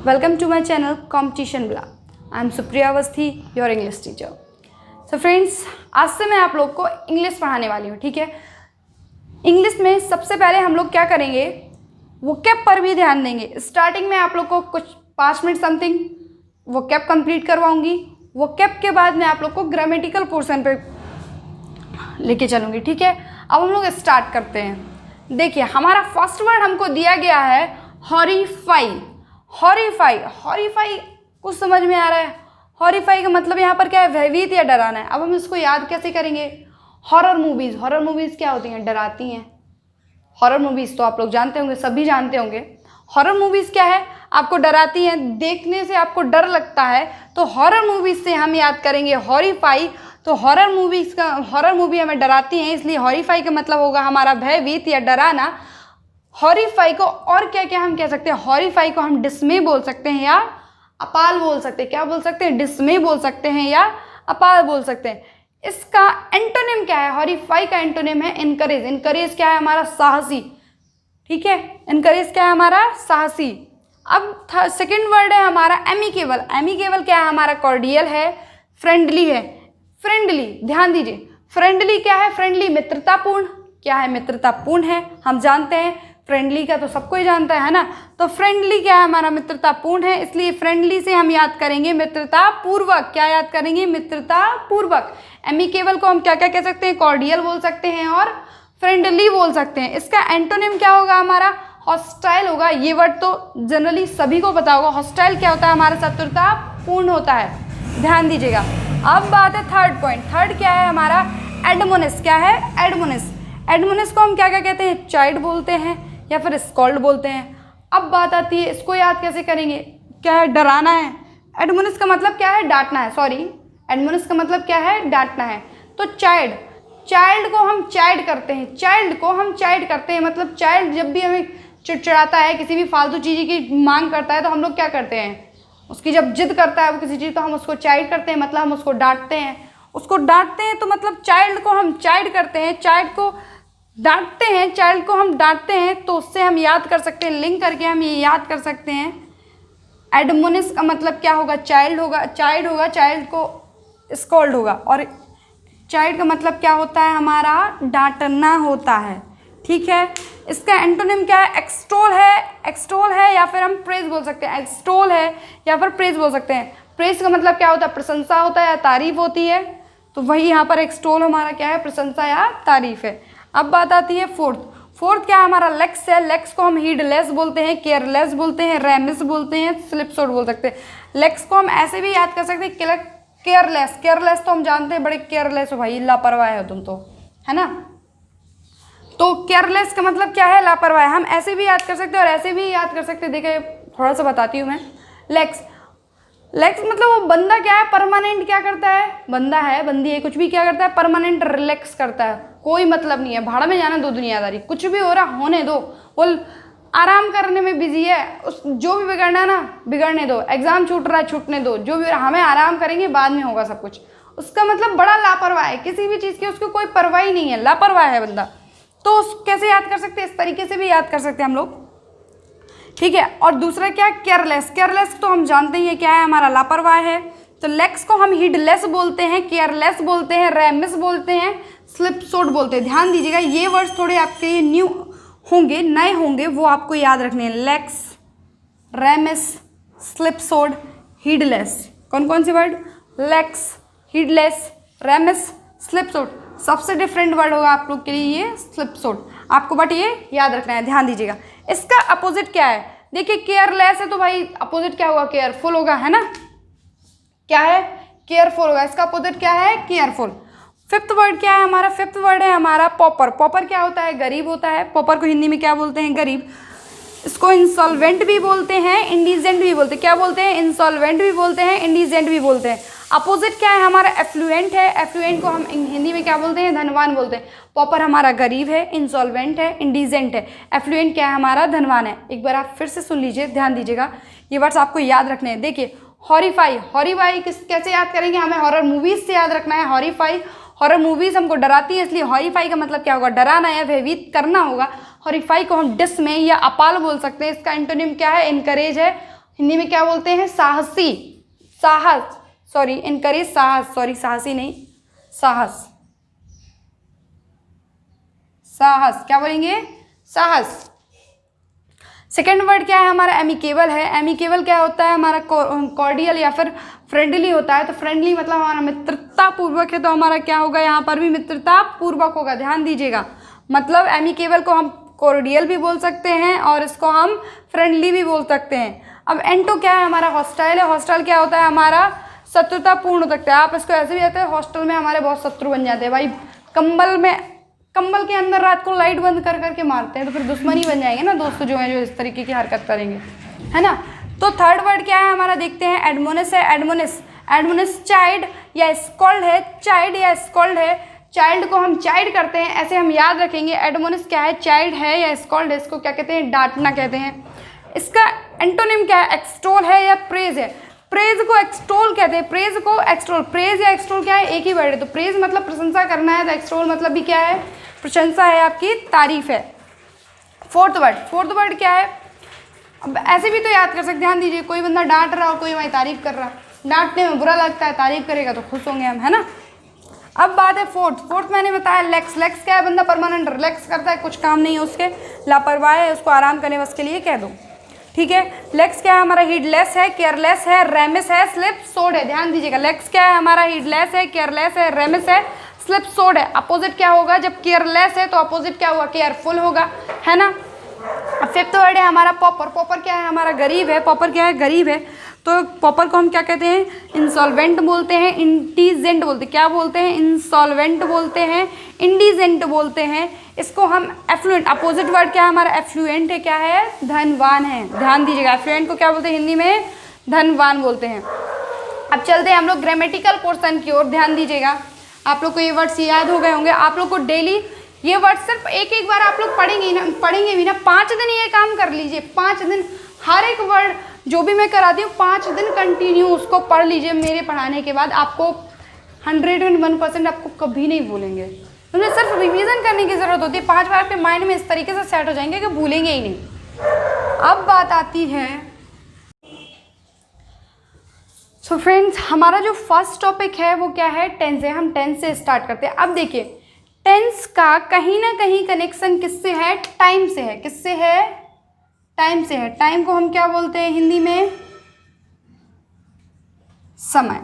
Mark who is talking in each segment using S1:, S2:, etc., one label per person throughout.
S1: Welcome to my channel Competition Bla. I am Supriya Avasthi, your English teacher. So friends, आज से मैं आप लोग को इंग्लिश पढ़ाने वाली हूँ, ठीक है। इंग्लिश में सबसे पहले हम लोग क्या करेंगे, वोकैब पर भी ध्यान देंगे। स्टार्टिंग में आप लोग को कुछ 5 मिनट समथिंग वोकैब कंप्लीट करवाऊंगी। वोकैब के बाद मैं आप लोग को ग्रामेटिकल पोर्शन पे लेके चलूँगी, ठीक है। अब हम लोग स्टार्ट करते हैं। देखिए, हमारा फर्स्ट वर्ड हमको दिया गया है हॉरिफाई। हॉरिफाई, हॉरिफाई कुछ समझ में आ रहा है? हॉरिफाई का मतलब यहाँ पर क्या है, भयभीत या डराना है। अब हम इसको याद कैसे करेंगे? हॉरर मूवीज़, हॉरर मूवीज़ क्या होती हैं? डराती हैं। हॉरर मूवीज़ तो आप लोग जानते होंगे, सभी जानते होंगे। हॉरर मूवीज़ क्या है? आपको डराती हैं, देखने से आपको डर लगता है, तो हॉरर मूवीज़ से हम याद करेंगे हॉरिफाई। तो हॉरर मूवीज़ का, हॉरर मूवी हमें डराती हैं, इसलिए हॉरिफाई का मतलब होगा हमारा भयभीत या डराना। हॉरिफाई को और क्या क्या हम कह सकते हैं? हॉरिफाई को हम डिस्मे बोल सकते हैं या अपाल बोल सकते हैं। क्या बोल सकते हैं? डिस्मे बोल सकते हैं या अपाल बोल सकते हैं। इसका एंटोनिम क्या है? हॉरिफाई का एंटोनिम है इनकरेज। इनकरेज क्या है? हमारा साहसी, ठीक है। इनकरेज क्या है? हमारा साहसी। अब सेकेंड वर्ड है हमारा एमिकेबल। एमिकेबल क्या है? हमारा कॉर्डियल है, फ्रेंडली है। फ्रेंडली, ध्यान दीजिए, फ्रेंडली क्या है? फ्रेंडली मित्रतापूर्ण। क्या है? मित्रतापूर्ण है। हम जानते हैं फ्रेंडली का तो सबको ही जानता है ना। तो फ्रेंडली क्या है? हमारा मित्रतापूर्ण है, इसलिए फ्रेंडली से हम याद करेंगे मित्रतापूर्वक। क्या याद करेंगे? मित्रतापूर्वक। एमिकेबल को हम क्या क्या कह सकते हैं? कॉर्डियल बोल सकते हैं और फ्रेंडली बोल सकते हैं। इसका एंटोनिम क्या होगा? हमारा हॉस्टाइल होगा। ये वर्ड तो जनरली सभी को पता होगा। हॉस्टाइल क्या होता है? हमारा शत्रुतापूर्ण होता है, ध्यान दीजिएगा। अब बात है थर्ड पॉइंट। थर्ड क्या है हमारा? एडमोनिश। क्या है? एडमोनिश। एडमोनिश को हम क्या क्या कहते हैं? चाइल्ड बोलते हैं या फिर स्कॉल्ड बोलते हैं। अब बात आती है, इसको याद कैसे करेंगे? क्या है? डराना है। एडमोनिश का मतलब क्या है? डांटना है। सॉरी, एडमोनिश का मतलब क्या है? डांटना है। तो चाइल्ड, चाइल्ड को हम चाइल्ड करते हैं। चाइल्ड को हम चाइल्ड करते हैं, मतलब चाइल्ड जब भी हमें चिड़चिड़ाता है, किसी भी फालतू चीज़ की मांग करता है, तो हम लोग क्या करते हैं? उसकी जब जिद करता है वो किसी चीज़, तो हम उसको चाइल्ड करते हैं, मतलब हम उसको डांटते हैं। उसको डांटते हैं तो मतलब चाइल्ड को हम चाइल्ड करते हैं, चाइल्ड को डांटते हैं, चाइल्ड को हम डांटते हैं। तो उससे हम याद कर सकते हैं, लिंक करके हम ये याद कर सकते हैं। एडमोनिश का मतलब क्या होगा? चाइल्ड होगा, चाइल्ड होगा, चाइल्ड को स्कॉल्ड होगा। और चाइल्ड का मतलब क्या होता है? हमारा डांटना होता है, ठीक है। इसका एंटोनिम क्या है? एक्सटोल है। एक्सटोल है या फिर हम प्रेज बोल सकते हैं। एक्सटोल है या फिर प्रेज बोल सकते हैं। प्रेज का मतलब क्या होता है? प्रशंसा होता है या तारीफ होती है। तो वही यहाँ पर एक्सटोल हमारा क्या है? प्रशंसा या तारीफ है। अब बात आती है फोर्थ। फोर्थ क्या है हमारा? लेक्स है। लेक्स को हम हीडलेस बोलते हैं, केयरलेस बोलते हैं, रेमिस बोलते हैं, स्लिपसोड बोल सकते हैं। लेक्स को हम ऐसे भी याद कर सकते हैं, केयरलेस। केयरलेस तो हम जानते हैं, बड़े केयरलेस हो भाई, लापरवाह हो तुम तो, है ना। तो केयरलेस का मतलब क्या है? लापरवाह। हम ऐसे भी याद कर सकते हैं और ऐसे भी याद कर सकते हैं। देखिए, थोड़ा सा बताती हूँ मैं। लेक्स, लेक्स मतलब वो बंदा क्या है? परमानेंट क्या करता है? बंदा है, बंदी है, कुछ भी क्या करता है? परमानेंट रिलैक्स करता है। कोई मतलब नहीं है, भाड़ में जाना दो दुनियादारी, कुछ भी हो रहा होने दो, वो आराम करने में बिजी है। उस जो भी बिगड़ना है ना, बिगड़ने दो। एग्जाम छूट रहा है, छूटने दो। जो भी हो रहा, हमें आराम करेंगे, बाद में होगा सब कुछ। उसका मतलब बड़ा लापरवाह है, किसी भी चीज़ की उसको कोई परवाह ही नहीं है, लापरवाह है बंदा। तो उस कैसे याद कर सकते हैं? इस तरीके से भी याद कर सकते हैं हम लोग, ठीक है। और दूसरा क्या? केयरलेस। केयरलेस तो हम जानते ही है क्या है? हमारा लापरवाह है। तो लेक्स को हम हीडलेस बोलते हैं, केयरलेस बोलते हैं, रेमिस बोलते हैं, स्लिपसोड बोलते हैं। ध्यान दीजिएगा, ये वर्ड्स थोड़े आपके लिए न्यू होंगे, नए होंगे, वो आपको याद रखने हैं। Lax, remiss, slipshod, heedless. कौन कौन से word? Lax, heedless, remiss, slipshod. सबसे डिफरेंट वर्ड होगा आप लोग के लिए ये स्लिपसोड, आपको बट ये याद रखना है, ध्यान दीजिएगा। इसका अपोजिट क्या है? देखिए, केयरलेस है तो भाई अपोजिट क्या होगा? केयरफुल होगा, है ना। क्या है? केयरफुल होगा। इसका अपोजिट क्या है? केयरफुल। फिफ्थ वर्ड क्या है हमारा? फिफ्थ वर्ड है हमारा पॉपर। पॉपर क्या होता है? गरीब होता है। पॉपर को हिंदी में क्या बोलते हैं? गरीब। इसको इंसॉल्वेंट भी बोलते हैं, इंडिजेंट भी बोलते हैं। क्या बोलते हैं? इंसॉल्वेंट भी बोलते हैं, इंडिजेंट भी बोलते हैं। अपोजिट क्या है हमारा? एफ्लुएंट है। एफ्लुएंट को हम हिंदी में क्या बोलते हैं? धनवान बोलते हैं। पॉपर हमारा गरीब है, इंसॉल्वेंट है, इंडिजेंट है। एफ्लुएंट क्या है हमारा? धनवान है। एक बार आप फिर से सुन लीजिए, ध्यान दीजिएगा, ये वर्ड्स आपको याद रखने हैं। देखिए, हॉरिफाई। हॉरिफाई कैसे याद करेंगे? हमें हॉरर मूवीज से याद रखना है। हॉरिफाई, हॉरर मूवीज हमको डराती है, इसलिए हॉरिफाई का मतलब क्या होगा? डराना या भयभीत करना होगा। हॉरिफाई को हम डिस्मे या अपाल बोल सकते हैं। इसका एंटोनिम क्या है? इनकरेज है। हिंदी में क्या बोलते हैं? साहसी, साहस, सॉरी इनकरेज, साहस, सॉरी साहसी नहीं, साहस, साहस, क्या बोलेंगे? साहस। सेकेंड वर्ड क्या है हमारा? एमिकेबल है। एमिकेबल क्या होता है? हमारा कॉर्डियल या फिर फ्रेंडली होता है। तो फ्रेंडली मतलब हमारा मित्रता पूर्वक है, तो हमारा क्या होगा? यहाँ पर भी मित्रता पूर्वक होगा, ध्यान दीजिएगा। मतलब एमिकेबल को हम कॉर्डियल भी बोल सकते हैं और इसको हम फ्रेंडली भी बोल सकते हैं। अब एंटो क्या है? हमारा हॉस्टाइल है। हॉस्टाइल क्या होता है? हमारा शत्रुतापूर्ण हो सकता है। आप इसको ऐसे भी कहते हैं, हॉस्टल में हमारे बहुत शत्रु बन जाते हैं भाई, कंबल के अंदर रात को लाइट बंद कर करके मारते हैं, तो फिर दुश्मनी बन जाएंगे ना दोस्त जो हैं, जो इस तरीके की हरकत करेंगे, है ना। तो थर्ड वर्ड क्या है हमारा? देखते हैं, एडमोनिश है। एडमोनिश, एडमोनिश चाइल्ड या स्कॉल्ड है, चाइल्ड या स्कॉल्ड है। चाइल्ड को हम चाइल्ड करते हैं, ऐसे हम याद रखेंगे। एडमोनिश क्या है? चाइल्ड है या स्कॉल्ड है, इसको क्या कहते हैं? डांटना कहते हैं। इसका एंटोनिम क्या है? एक्सटोल है या प्रेज है। प्रेज को एक्सटोल कहते हैं, प्रेज को एक्सटोल। प्रेज या एक्सटोल क्या है? एक ही वर्ड है। तो प्रेज मतलब प्रशंसा करना है, तो एक्सटोल मतलब भी क्या है? प्रशंसा है, आपकी तारीफ है। फोर्थ वर्ड क्या है? अब ऐसे भी तो याद कर सकते, ध्यान दीजिए। कोई बंदा डांट रहा और कोई हमारी तारीफ कर रहा, डांटने में बुरा लगता है, तारीफ करेगा तो खुश होंगे हम, है ना। अब बात है फोर्थ मैंने बताया लेक्स। लेक्स क्या है? बंदा परमानेंट रिलैक्स करता है, कुछ काम नहीं है उसके, लापरवाह है, उसको आराम करने बस के लिए कह दो, ठीक है। लेक्स क्या है हमारा? हीडलेस है, केयरलेस है, रेमिस है, स्लिप सोड है। ध्यान दीजिएगा, लेक्स क्या है हमारा? हीडलेस है, केयरलेस है, रेमिस है, स्लिप सोड है। अपोजिट क्या होगा? जब केयरलेस है तो अपोजिट क्या होगा? केयरफुल होगा, है ना। अब फिफ्थ वर्ड है हमारा पॉपर। पॉपर क्या है हमारा? गरीब है। पॉपर क्या है? गरीब है। तो पॉपर को हम क्या कहते हैं? इंसॉल्वेंट बोलते हैं, इंडिजेंट बोलते हैं। क्या बोलते हैं? इंसॉल्वेंट बोलते हैं, इंडिजेंट बोलते हैं। इसको हम एफ्लुएंट, अपोजिट वर्ड क्या है हमारा? एफ्लुएंट है, क्या है? धनवान है। ध्यान दीजिएगा, एफ्लुएंट को क्या बोलते हैं हिंदी में? धनवान बोलते हैं। अब चलते हैं हम लोग ग्रामेटिकल पोर्शन की ओर, ध्यान दीजिएगा। आप लोग को ये वर्ड्स याद हो गए होंगे। आप लोग को डेली ये वर्ड सिर्फ एक बार आप लोग पढ़ेंगे भी ना। 5 दिन ये काम कर लीजिए, 5 दिन हर एक वर्ड जो भी मैं कराती हूँ 5 दिन कंटिन्यू उसको पढ़ लीजिए। मेरे पढ़ाने के बाद आपको 101% आपको कभी नहीं भूलेंगे। तुम्हें सिर्फ रिवीजन करने की ज़रूरत होती है। 5 बार आपके माइंड में इस तरीके से सेट हो जाएंगे कि भूलेंगे ही नहीं। अब बात आती है, सो फ्रेंड्स, हमारा जो फर्स्ट टॉपिक है वो क्या है? टेंस है। हम टेंस से स्टार्ट करते हैं। अब देखिए, टेंस का कहीं ना कहीं कनेक्शन किससे है? टाइम से है। किससे है? टाइम से है। टाइम को हम क्या बोलते हैं हिंदी में? समय।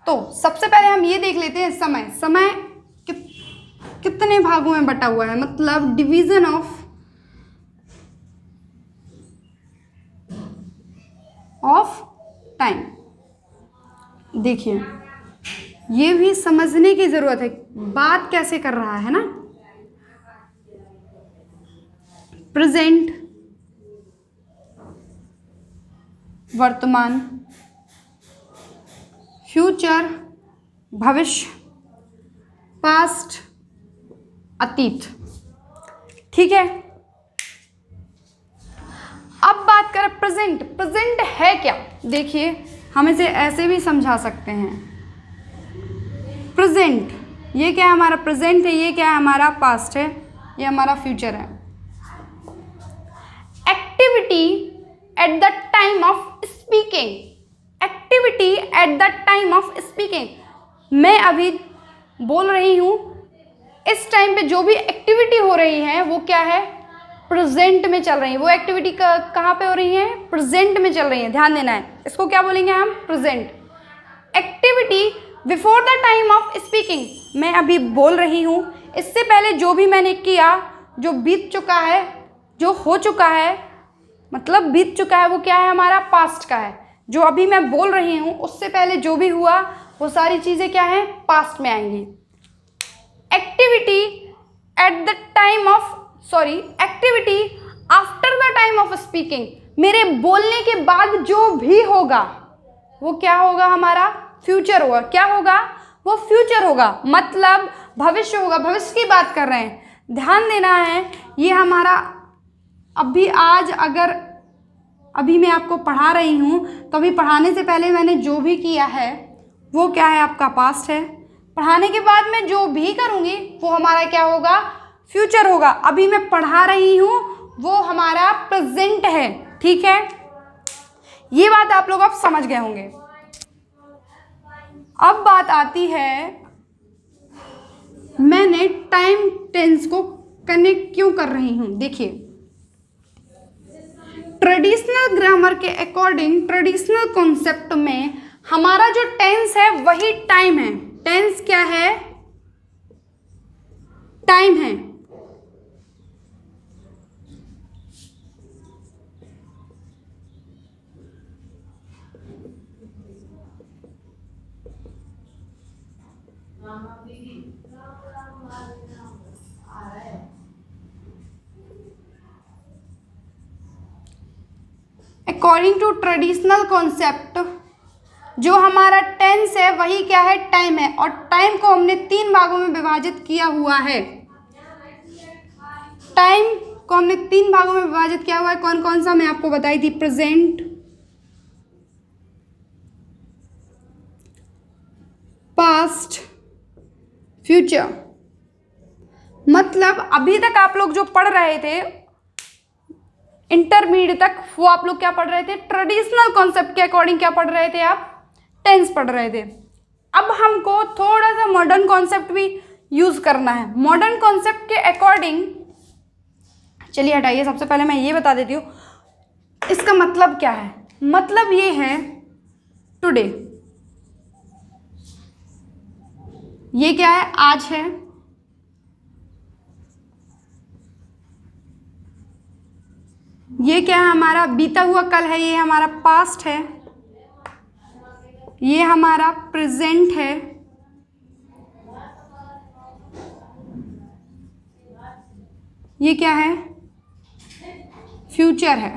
S1: तो सबसे पहले हम ये देख लेते हैं समय। समय कितने भागों में बटा हुआ है, मतलब डिवीजन ऑफ टाइम। देखिए, ये भी समझने की जरूरत है, बात कैसे कर रहा है ना। प्रेजेंट, वर्तमान, फ्यूचर, भविष्य, पास्ट, अतीत, ठीक है। अब बात करें प्रेजेंट। प्रेजेंट है क्या? देखिए, हम इसे ऐसे भी समझा सकते हैं। प्रेजेंट, ये क्या है हमारा? प्रेजेंट है। ये क्या है हमारा? पास्ट है। ये हमारा फ्यूचर है। Activity at the time of speaking. Activity at the time of speaking. मैं अभी बोल रही हूँ, इस टाइम पे जो भी एक्टिविटी हो रही है वो क्या है? प्रेजेंट में चल रही है। वो एक्टिविटी कहाँ पे हो रही है? प्रेजेंट में चल रही है। ध्यान देना है, इसको क्या बोलेंगे हम? Present. Activity before the time of speaking. मैं अभी बोल रही हूँ, इससे पहले जो भी मैंने किया, जो बीत चुका है, जो हो चुका है, मतलब बीत चुका है, वो क्या है हमारा? पास्ट का है। जो अभी मैं बोल रही हूँ उससे पहले जो भी हुआ वो सारी चीज़ें क्या हैं? पास्ट में आएंगी। Activity at the time of activity after the time of speaking. मेरे बोलने के बाद जो भी होगा वो क्या होगा हमारा? फ्यूचर होगा। क्या होगा? वो फ्यूचर होगा, मतलब भविष्य होगा। भविष्य की बात कर रहे हैं, ध्यान देना है। ये हमारा अभी आज, अगर अभी मैं आपको पढ़ा रही हूँ तो अभी पढ़ाने से पहले मैंने जो भी किया है वो क्या है? आपका पास्ट है। पढ़ाने के बाद मैं जो भी करूँगी वो हमारा क्या होगा? फ्यूचर होगा। अभी मैं पढ़ा रही हूँ वो हमारा प्रेजेंट है, ठीक है। ये बात आप लोग अब समझ गए होंगे। अब बात आती है, मैंने टाइम टेंस को कनेक्ट क्यों कर रही हूं। देखिए, ट्रेडिशनल ग्रामर के अकॉर्डिंग, ट्रेडिशनल कॉन्सेप्ट में हमारा जो टेंस है वही टाइम है। टेंस क्या है? टाइम है। अकॉर्डिंग टू ट्रेडिशनल कॉन्सेप्ट जो हमारा टेंस है वही क्या है? टाइम है। और टाइम को हमने 3 भागों में विभाजित किया हुआ है। टाइम को हमने 3 भागों में विभाजित किया हुआ है। कौन कौन सा मैं आपको बताई थी? Present, past, future. मतलब अभी तक आप लोग जो पढ़ रहे थे इंटरमीडिएट तक, वो आप लोग क्या पढ़ रहे थे? ट्रेडिशनल कॉन्सेप्ट के अकॉर्डिंग क्या पढ़ रहे थे आप? टेंस पढ़ रहे थे। अब हमको थोड़ा सा मॉडर्न कॉन्सेप्ट भी यूज करना है। मॉडर्न कॉन्सेप्ट के अकॉर्डिंग, चलिए हटाइए, सबसे पहले मैं ये बता देती हूँ इसका मतलब क्या है। मतलब ये है टुडे, ये क्या है? आज है। ये क्या है? हमारा बीता हुआ कल है। ये हमारा पास्ट है। ये हमारा प्रेजेंट है। ये क्या है? फ्यूचर है।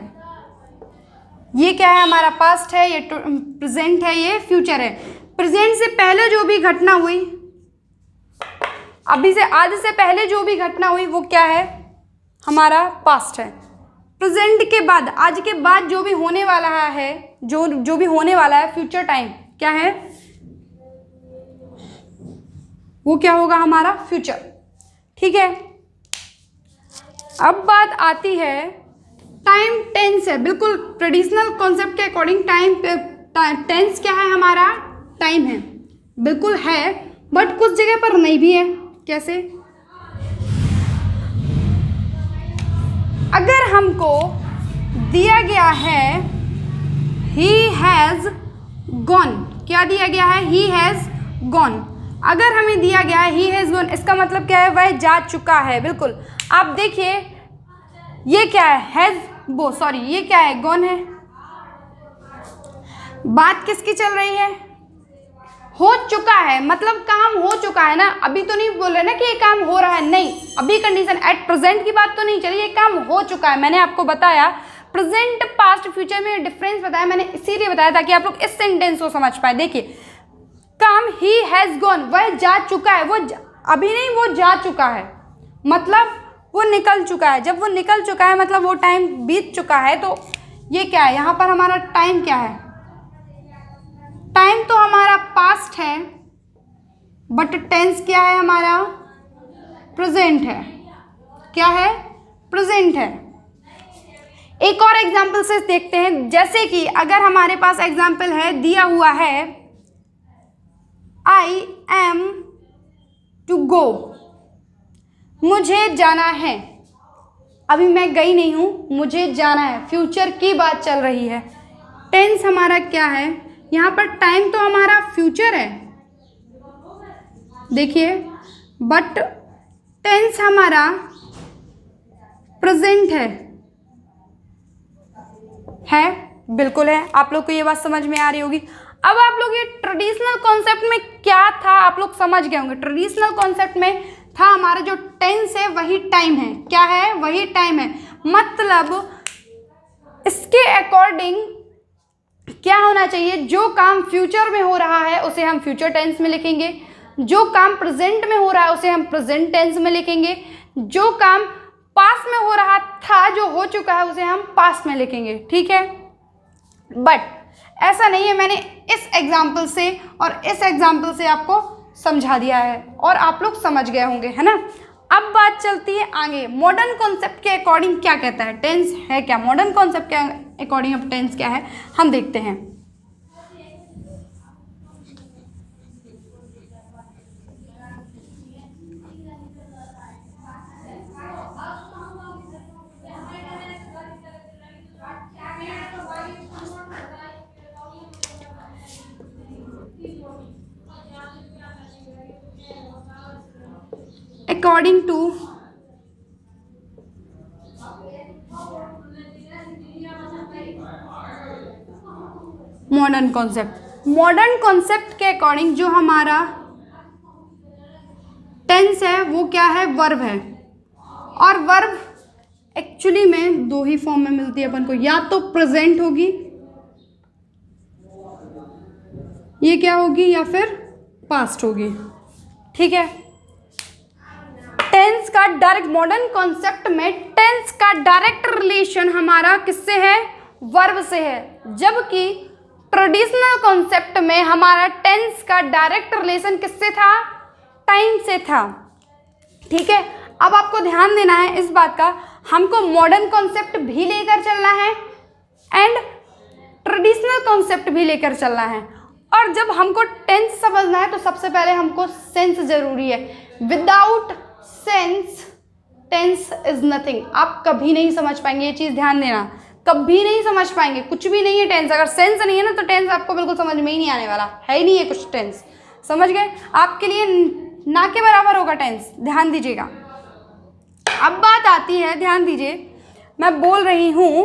S1: ये क्या है? हमारा पास्ट है। ये प्रेजेंट है। ये फ्यूचर है। प्रेजेंट से पहले जो भी घटना हुई, अभी से आज से पहले जो भी घटना हुई, वो क्या है? हमारा पास्ट है। प्रेजेंट के बाद, आज के बाद जो भी होने वाला है, जो भी होने वाला है, फ्यूचर टाइम क्या है? वो क्या होगा? हमारा फ्यूचर। ठीक है। अब बात आती है टाइम टेंस है। बिल्कुल ट्रेडिशनल कॉन्सेप्ट के अकॉर्डिंग टाइम टेंस क्या है? हमारा टाइम है। बिल्कुल है, बट कुछ जगह पर नहीं भी है। कैसे? अगर हमको दिया गया है he has gone, क्या दिया गया है? he has gone। अगर हमें दिया गया है he has gone, इसका मतलब क्या है? वह जा चुका है। बिल्कुल। आप देखिए, ये क्या है? ये क्या है? gone है। बात किसकी चल रही है? हो चुका है, मतलब काम हो चुका है ना। अभी तो नहीं बोल रहे ना कि ये काम हो रहा है, नहीं। अभी कंडीशन एट प्रेजेंट की बात तो नहीं चली, ये काम हो चुका है। मैंने आपको बताया प्रेजेंट, पास्ट, फ्यूचर में डिफरेंस बताया। मैंने इसीलिए बताया ताकि आप लोग इस सेंटेंस को समझ पाए। देखिए, काम ही हैज गॉन, वह जा चुका है। अभी नहीं, वो जा चुका है, मतलब वो निकल चुका है। जब वो निकल चुका है मतलब वो टाइम बीत चुका है। तो ये क्या है? यहाँ पर हमारा टाइम क्या है? टाइम तो हमारा पास्ट है, बट टेंस क्या है? हमारा प्रेजेंट है। क्या है? प्रेजेंट है। एक और एग्जाम्पल से देखते हैं। जैसे कि अगर हमारे पास एग्जाम्पल है, दिया हुआ है आई एम टू गो, मुझे जाना है। अभी मैं गई नहीं हूं, मुझे जाना है। फ्यूचर की बात चल रही है। टेंस हमारा क्या है? यहाँ पर टाइम तो हमारा फ्यूचर है, देखिए, बट टेंस हमारा प्रेजेंट है। बिल्कुल है। आप लोग को ये बात समझ में आ रही होगी। अब आप लोग ये ट्रेडिशनल कॉन्सेप्ट में क्या था आप लोग समझ गए होंगे। ट्रेडिशनल कॉन्सेप्ट में था हमारा जो टेंस है वही टाइम है। क्या है? वही टाइम है। मतलब इसके अकॉर्डिंग क्या होना चाहिए? जो काम फ्यूचर में हो रहा है उसे हम फ्यूचर टेंस में लिखेंगे, जो काम प्रेजेंट में हो रहा है उसे हम प्रेजेंट टेंस में लिखेंगे, जो काम पास्ट में हो रहा था, जो हो चुका है, उसे हम पास्ट में लिखेंगे। ठीक है। बट ऐसा नहीं है। मैंने इस एग्जाम्पल से और इस एग्जाम्पल से आपको समझा दिया है और आप लोग समझ गए होंगे, है ना। अब बात चलती है आगे, मॉडर्न कॉन्सेप्ट के अकॉर्डिंग क्या कहता है, टेंस है क्या, मॉडर्न कॉन्सेप्ट के अकॉर्डिंग अब टेंस क्या है हम देखते हैं। According to modern concept, modern concept के अकॉर्डिंग जो हमारा टेंस है वो क्या है, वर्ब है। और वर्ब एक्चुअली में दो ही फॉर्म में मिलती है अपन को, या तो प्रेजेंट होगी, ये क्या होगी, या फिर पास्ट होगी। ठीक है, टेंस का डायरेक्ट, मॉडर्न कॉन्सेप्ट में टेंस का डायरेक्ट रिलेशन हमारा किससे है, वर्ब से है, जबकि ट्रेडिशनल कॉन्सेप्ट में हमारा टेंस का डायरेक्ट रिलेशन किससे था, टाइम से था। ठीक है, अब आपको ध्यान देना है इस बात का, हमको मॉडर्न कॉन्सेप्ट भी लेकर चलना है एंड ट्रेडिशनल कॉन्सेप्ट भी लेकर चलना है। और जब हमको टेंस समझना है तो सबसे पहले हमको सेंस जरूरी है। Without sense tense is nothing. आप कभी नहीं समझ पाएंगे, ये चीज़ ध्यान देना, कभी नहीं समझ पाएंगे, कुछ भी नहीं है टेंस। अगर सेंस नहीं है ना तो टेंस आपको बिल्कुल समझ में ही नहीं आने वाला है, ही नहीं है कुछ टेंस। समझ गए, आपके लिए ना के बराबर होगा टेंस, ध्यान दीजिएगा। अब बात आती है, ध्यान दीजिए, मैं बोल रही हूं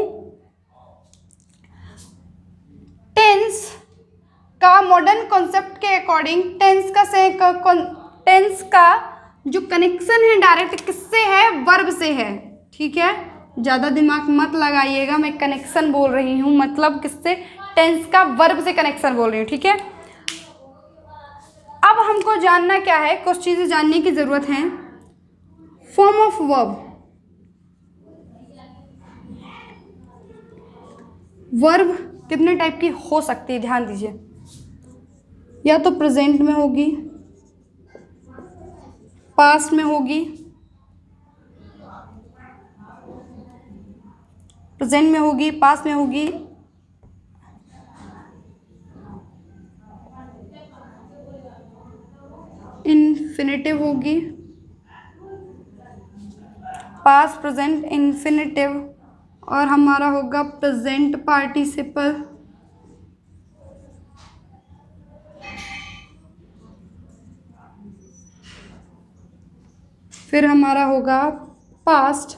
S1: टेंस का मॉडर्न कॉन्सेप्ट के अकॉर्डिंग टेंस का जो कनेक्शन है डायरेक्ट किससे है, वर्ब से है। ठीक है, ज़्यादा दिमाग मत लगाइएगा, मैं कनेक्शन बोल रही हूँ, मतलब किससे, टेंस का वर्ब से कनेक्शन बोल रही हूँ। ठीक है, अब हमको जानना क्या है, कुछ चीज़ें जानने की ज़रूरत है। फॉर्म ऑफ वर्ब, वर्ब कितने टाइप की हो सकती है, ध्यान दीजिए, या तो प्रेजेंट में होगी, पास्ट में होगी, प्रेजेंट में होगी, पास्ट में होगी, इन्फिनेटिव होगी, पास्ट प्रेजेंट इन्फिनेटिव, और हमारा होगा प्रेजेंट पार्टिसिपल, फिर हमारा होगा पास्ट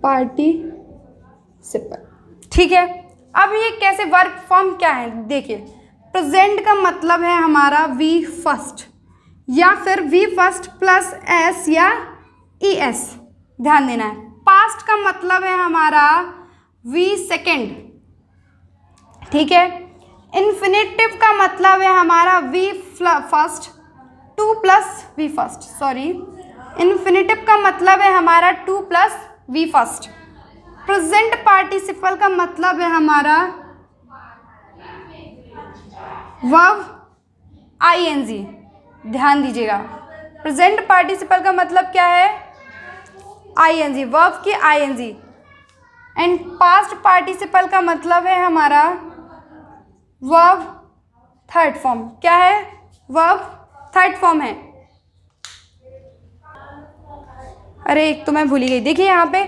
S1: पार्टिसिपल। ठीक है, अब ये कैसे वर्क फॉर्म क्या है देखिए, प्रेजेंट का मतलब है हमारा वी फर्स्ट, या फिर वी फर्स्ट प्लस एस या ई एस, ध्यान देना है। पास्ट का मतलब है हमारा वी सेकेंड। ठीक है, इन्फिनेटिव का मतलब है हमारा V first to plus V first, sorry, infinitive का मतलब है हमारा to plus V first. Present participle का मतलब है हमारा वर्ब आईएनजी, ध्यान दीजिएगा, प्रेजेंट पार्टिसिपल का मतलब क्या है, आईएनजी, वर्ब की आईएनजी। एंड पास्ट पार्टिसिपल का मतलब है हमारा वर्ब थर्ड फॉर्म, क्या है, वर्ब थर्ड फॉर्म है। अरे एक तो मैं भूल ही गई, देखिए यहाँ पे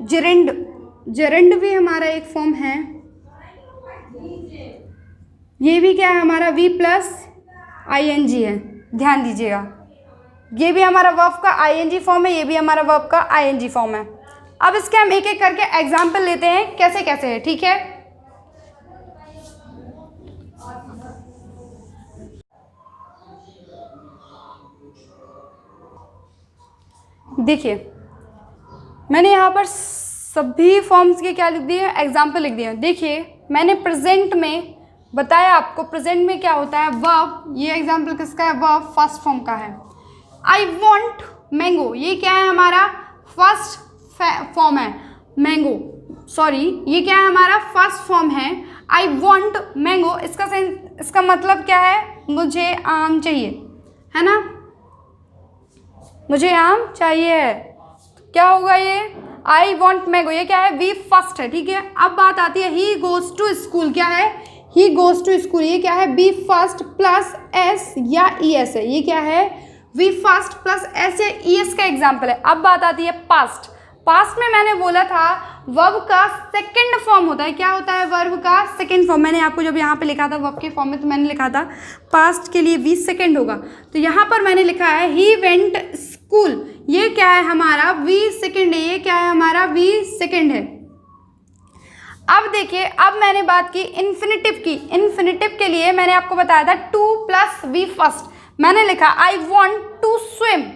S1: जेरेंड, जेरेंड भी हमारा एक फॉर्म है, ये भी क्या है हमारा वी प्लस आईएनजी है, ध्यान दीजिएगा, ये भी हमारा वर्ब का आईएनजी फॉर्म है, ये भी हमारा वर्ब का आईएनजी फॉर्म है। अब इसके हम एक एक करके एग्जाम्पल लेते हैं कैसे कैसे है। ठीक है, देखिए मैंने यहाँ पर सभी फॉर्म्स के क्या लिख दिए, एग्जाम्पल लिख दिए। देखिए मैंने प्रेजेंट में बताया आपको, प्रेजेंट में क्या होता है, वर्ब, ये एग्जाम्पल किसका है, वर्ब फर्स्ट फॉर्म का है। आई वॉन्ट मैंगो, ये क्या है हमारा फर्स्ट फॉर्म है, मैंगो, सॉरी, ये क्या है हमारा फर्स्ट फॉर्म है। आई वॉन्ट मैंगो, इसका मतलब क्या है, मुझे आम चाहिए, है ना, मुझे आम चाहिए है, क्या होगा ये, आई वॉन्ट मैंगो, ये क्या है, वी फर्स्ट है, ठीक है। अब बात आती है ही गोज टू स्कूल, क्या है, ही गोज टू स्कूल, ये क्या है, बी फर्स्ट प्लस एस या ई एस है, ये क्या है, वी फर्स्ट प्लस एस या ई एस का एग्जाम्पल है। अब बात आती है पास्ट। पास्ट में मैंने बोला था वर्ब का सेकंड फॉर्म होता है, क्या होता है, वर्ब का सेकंड फॉर्म। मैंने आपको जब यहाँ पे लिखा था वर्ब के फॉर्म में, तो मैंने लिखा था पास्ट के लिए वी सेकंड होगा, तो यहाँ पर मैंने लिखा है ही वेंट स्कूल, ये क्या है हमारा, वी सेकंड है, ये क्या है हमारा, वी सेकंड है। अब देखिए, अब मैंने बात की इन्फिनिटिव की। इन्फिनिटिव के लिए मैंने आपको बताया था टू प्लस वी फर्स्ट। मैंने लिखा I want to swim,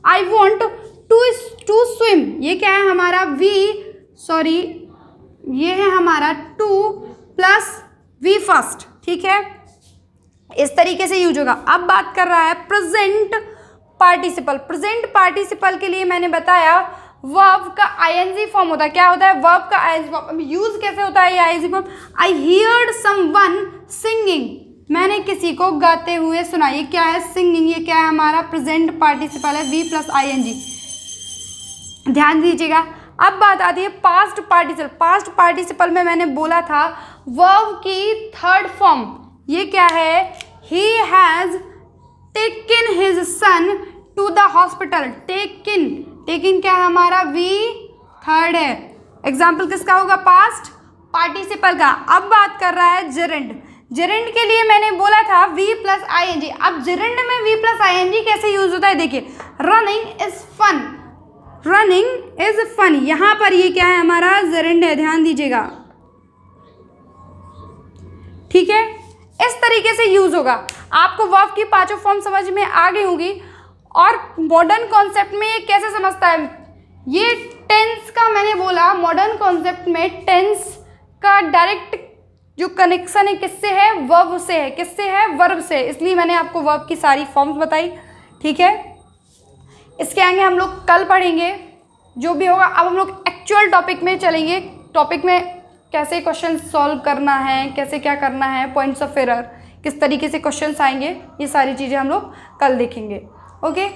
S1: I want to swim, ये क्या है हमारा, ये है हमारा टू प्लस वी फर्स्ट, ठीक है। इस तरीके से यूज होगा। अब बात कर रहा है प्रेजेंट पार्टिसिपल। प्रेजेंट पार्टिसिपल के लिए मैंने बताया वर्ब का आईएनजी फॉर्म होता है, क्या होता है, वर्ब का आईएनजी फॉर्म। यूज कैसे होता है ये ING form, I heard someone singing, मैंने किसी को गाते हुए सुना, ये क्या है, सिंगिंग, ये क्या है हमारा, प्रेजेंट पार्टिसिपल है, वी प्लस आईएनजी, ध्यान दीजिएगा। अब बात आती है पास्ट पार्टिसिपल। पास्ट पार्टिसिपल में मैंने बोला था वर्ब की थर्ड फॉर्म, ये क्या है, he has taken his son to the hospital. Taken क्या है हमारा, वी थर्ड है, एग्जाम्पल किसका होगा, पास्ट पार्टिसिपल का। अब बात कर रहा है जेरेंड। जेरेंड के लिए मैंने बोला था वी प्लस आईएनजी। अब जेरेंड में वी प्लस आईएनजी कैसे यूज होता है, देखिए, running is fun, running is fun, यहां पर ये क्या है हमारा, जेरेंड है, ध्यान दीजिएगा, ठीक है। इस तरीके से यूज होगा। आपको वर्ब की पांचों फॉर्म समझ में आ गई होगी। और मॉडर्न कॉन्सेप्ट में ये कैसे समझता है, ये टेंस का मैंने बोला, मॉडर्न कॉन्सेप्ट में टेंस का डायरेक्ट जो कनेक्शन है किससे है, वर्ब से है, किससे है, वर्ब से, इसलिए मैंने आपको वर्ब की सारी फॉर्म्स बताई, ठीक है। इसके आगे हम लोग कल पढ़ेंगे जो भी होगा। अब हम लोग एक्चुअल टॉपिक में चलेंगे, टॉपिक में कैसे क्वेश्चन सॉल्व करना है, कैसे क्या करना है, पॉइंट्स ऑफ एरर, किस तरीके से क्वेश्चंस आएंगे, ये सारी चीज़ें हम लोग कल देखेंगे। Okay,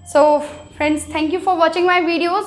S1: so friends, thank you for watching my videos.